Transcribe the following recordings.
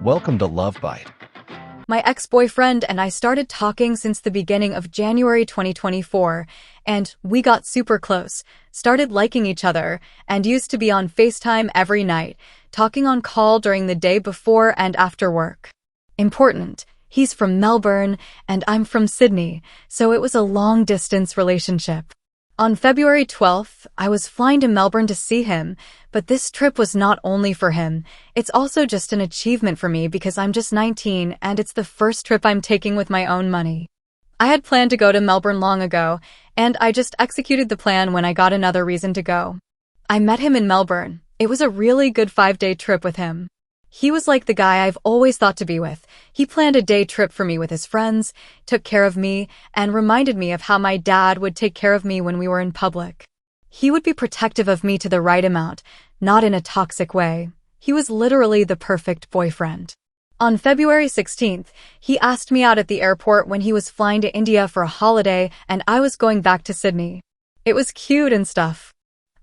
Welcome to Love Bite. My ex-boyfriend and I started talking since the beginning of January 2024, and we got super close, started liking each other, and used to be on FaceTime every night, talking on call during the day before and after work. Important, he's from Melbourne and I'm from Sydney, so it was a long-distance relationship. On February 12th, I was flying to Melbourne to see him, but this trip was not only for him, it's also just an achievement for me because I'm just 19 and it's the first trip I'm taking with my own money. I had planned to go to Melbourne long ago, and I just executed the plan when I got another reason to go. I met him in Melbourne. It was a really good 5-day trip with him. He was like the guy I've always thought to be with. He planned a day trip for me with his friends, took care of me, and reminded me of how my dad would take care of me when we were in public. He would be protective of me to the right amount, not in a toxic way. He was literally the perfect boyfriend. On February 16th, he asked me out at the airport when he was flying to India for a holiday and I was going back to Sydney. It was cute and stuff.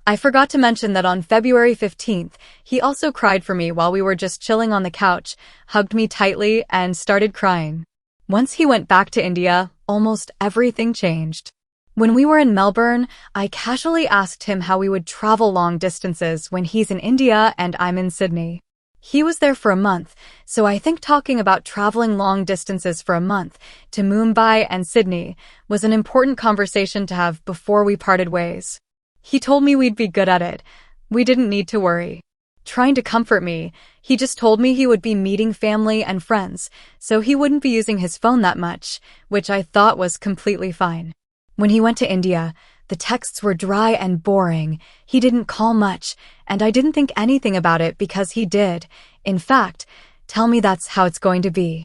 I forgot to mention that on February 15th, he also cried for me while we were just chilling on the couch, hugged me tightly, and started crying. Once he went back to India, almost everything changed. When we were in Melbourne, I casually asked him how we would travel long distances when he's in India and I'm in Sydney. He was there for a month, so I think talking about traveling long distances for a month to Mumbai and Sydney was an important conversation to have before we parted ways. He told me we'd be good at it. We didn't need to worry. Trying to comfort me, he just told me he would be meeting family and friends, so he wouldn't be using his phone that much, which I thought was completely fine. When he went to India, the texts were dry and boring. He didn't call much, and I didn't think anything about it because he did. In fact, tell me that's how it's going to be.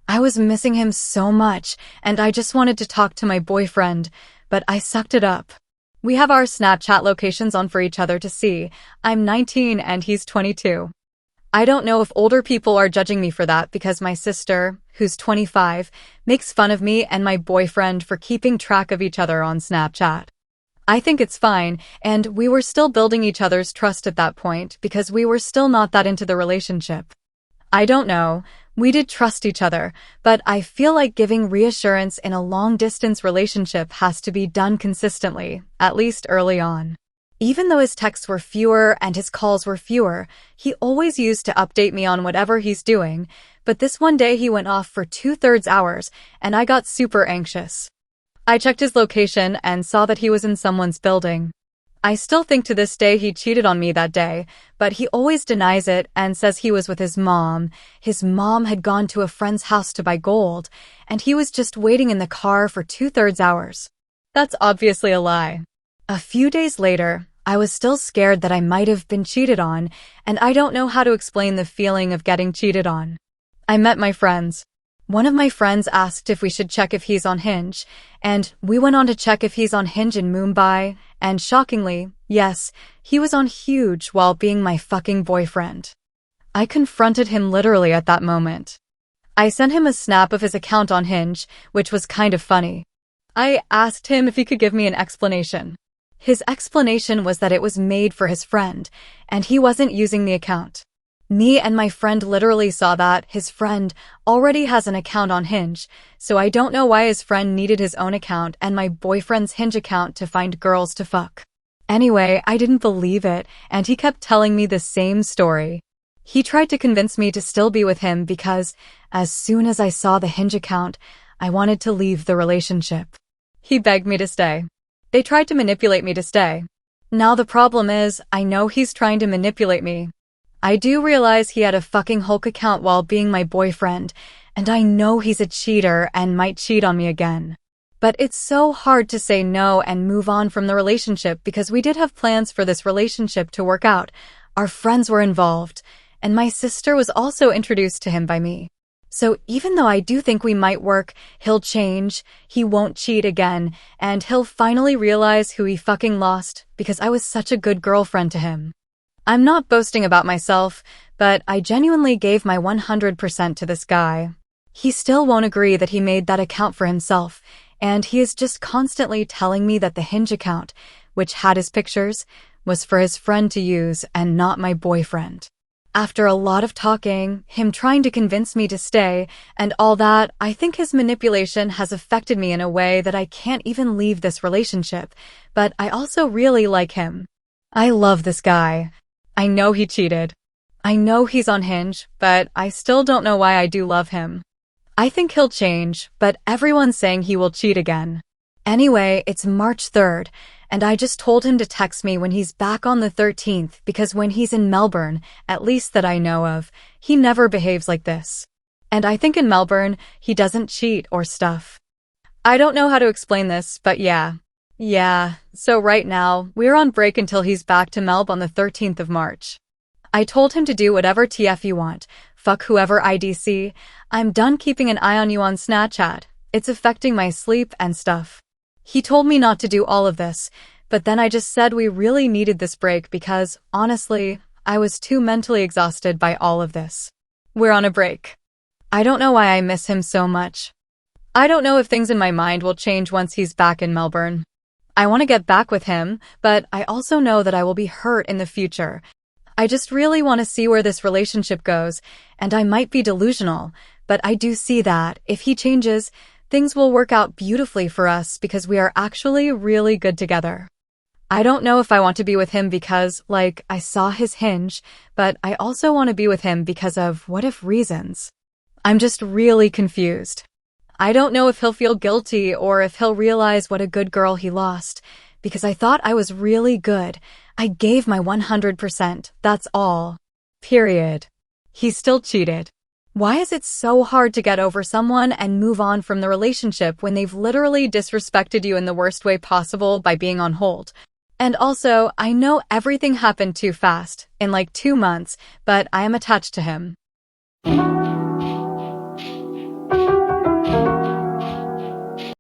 I was missing him so much, and I just wanted to talk to my boyfriend, but I sucked it up. We have our Snapchat locations on for each other to see. I'm 19 and he's 22. I don't know if older people are judging me for that because my sister, who's 25, makes fun of me and my boyfriend for keeping track of each other on Snapchat. I think it's fine, and we were still building each other's trust at that point because we were still not that into the relationship. I don't know. We did trust each other, but I feel like giving reassurance in a long-distance relationship has to be done consistently, at least early on. Even though his texts were fewer and his calls were fewer, he always used to update me on whatever he's doing, but this one day he went off for 2/3 hours, and I got super anxious. I checked his location and saw that he was in someone's building. I still think to this day he cheated on me that day, but he always denies it and says he was with his mom. His mom had gone to a friend's house to buy gold, and he was just waiting in the car for 2/3 hours. That's obviously a lie. A few days later, I was still scared that I might have been cheated on, and I don't know how to explain the feeling of getting cheated on. I met my friends. One of my friends asked if we should check if he's on Hinge, and we went on to check if he's on Hinge in Mumbai, and shockingly, yes, he was on Huge while being my fucking boyfriend. I confronted him literally at that moment. I sent him a snap of his account on Hinge, which was kind of funny. I asked him if he could give me an explanation. His explanation was that it was made for his friend, and he wasn't using the account. Me and my friend literally saw that his friend already has an account on Hinge, so I don't know why his friend needed his own account and my boyfriend's Hinge account to find girls to fuck. Anyway, I didn't believe it, and he kept telling me the same story. He tried to convince me to still be with him because, as soon as I saw the Hinge account, I wanted to leave the relationship. He begged me to stay. They tried to manipulate me to stay. Now the problem is, I know he's trying to manipulate me. I do realize he had a fucking Hulk account while being my boyfriend, and I know he's a cheater and might cheat on me again. But it's so hard to say no and move on from the relationship because we did have plans for this relationship to work out. Our friends were involved, and my sister was also introduced to him by me. So even though I do think we might work, he'll change, he won't cheat again, and he'll finally realize who he fucking lost because I was such a good girlfriend to him. I'm not boasting about myself, but I genuinely gave my 100% to this guy. He still won't agree that he made that account for himself, and he is just constantly telling me that the Hinge account, which had his pictures, was for his friend to use and not my boyfriend. After a lot of talking, him trying to convince me to stay, and all that, I think his manipulation has affected me in a way that I can't even leave this relationship, but I also really like him. I love this guy. I know he cheated. I know he's on Hinge, but I still don't know why I do love him. I think he'll change, but everyone's saying he will cheat again. Anyway, it's March 3rd, and I just told him to text me when he's back on the 13th because when he's in Melbourne, at least that I know of, he never behaves like this. And I think in Melbourne, he doesn't cheat or stuff. I don't know how to explain this, but yeah. Yeah, so right now, we're on break until he's back to Melb on the 13th of March. I told him to do whatever TF you want, fuck whoever IDC, I'm done keeping an eye on you on Snapchat, it's affecting my sleep and stuff. He told me not to do all of this, but then I just said we really needed this break because, honestly, I was too mentally exhausted by all of this. We're on a break. I don't know why I miss him so much. I don't know if things in my mind will change once he's back in Melbourne. I want to get back with him, but I also know that I will be hurt in the future. I just really want to see where this relationship goes, and I might be delusional, but I do see that, if he changes, things will work out beautifully for us because we are actually really good together. I don't know if I want to be with him because, I saw his Hinge, but I also want to be with him because of what if reasons. I'm just really confused. I don't know if he'll feel guilty or if he'll realize what a good girl he lost, because I thought I was really good. I gave my 100%, that's all. Period. He still cheated. Why is it so hard to get over someone and move on from the relationship when they've literally disrespected you in the worst way possible by being on hold? And also, I know everything happened too fast, in 2 months, but I am attached to him.